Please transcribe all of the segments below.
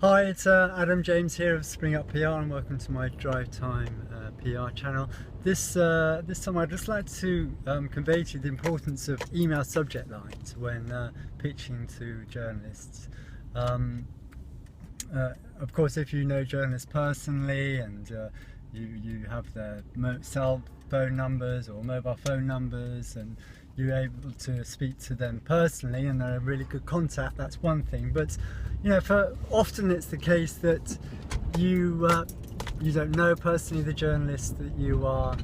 Hi, it's Adam James here of Spring Up PR and welcome to my Drivetime PR channel. This time I'd just like to convey to you the importance of email subject lines when pitching to journalists. Of course, if you know journalists personally and you have their cell phone numbers or mobile phone numbers and you're able to speak to them personally and they're a really good contact, that's one thing. But you know, often it's the case that you don't know personally the journalist that you are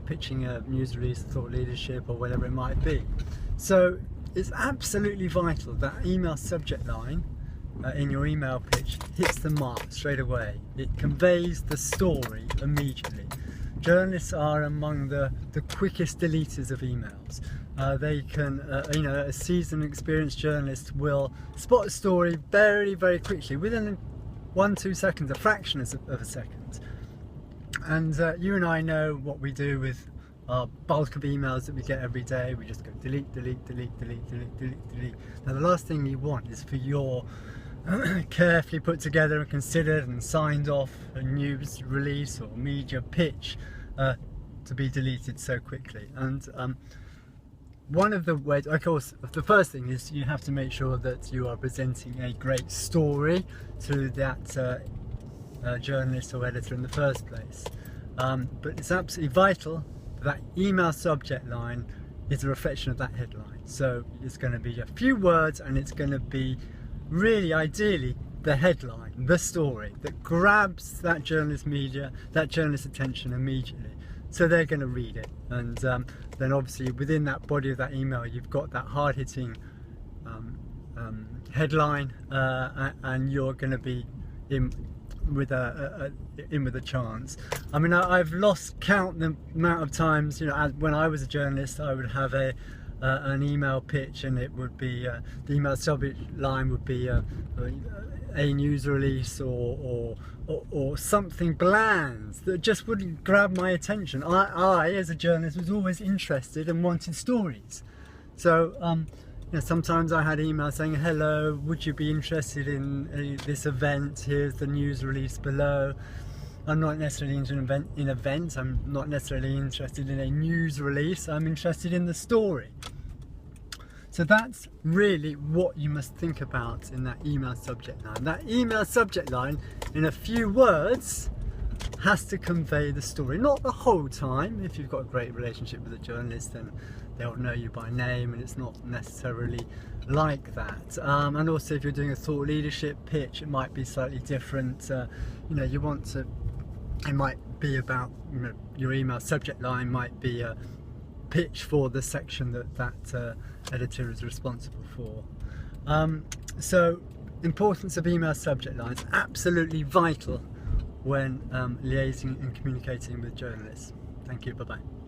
pitching a news release, thought leadership or whatever it might be. So it's absolutely vital that email subject line in your email pitch hits the mark straight away. It conveys the story immediately. Journalists are among the quickest deleters of emails. They can, a seasoned, experienced journalist will spot a story very, very quickly, within 1-2 seconds, a fraction of a second. And you and I know what we do with our bulk of emails that we get every day. We just go delete, delete, delete, delete, delete, delete, delete. Now the last thing you want is for your carefully put together and considered and signed off a news release or media pitch to be deleted so quickly. And one of the ways, of course, the first thing is you have to make sure that you are presenting a great story to that journalist or editor in the first place. But it's absolutely vital that email subject line is a reflection of that headline. So it's going to be a few words and it's going to be really ideally the headline, the story that grabs that journalist's attention immediately. So they're going to read it, and then obviously within that body of that email you've got that hard-hitting headline, and you're going to be in with a chance. I mean, I've lost count the amount of times, when I was a journalist, I would have an email pitch, and it would be the email subject line would be a news release or something bland that just wouldn't grab my attention. I as a journalist was always interested and wanted stories. So sometimes I had emails saying, hello, would you be interested in this event? Here's the news release below. I'm not necessarily interested in events, I'm not necessarily interested in a news release, I'm interested in the story. So that's really what you must think about in that email subject line. That email subject line, in a few words, has to convey the story. Not the whole time. If you've got a great relationship with a journalist, then they'll know you by name, and it's not necessarily like that. And also, if you're doing a thought leadership pitch, it might be slightly different. You want to. It might be about, your email subject line might be a pitch for the section that editor is responsible for. So importance of email subject lines, absolutely vital when liaising and communicating with journalists. Thank you, bye bye.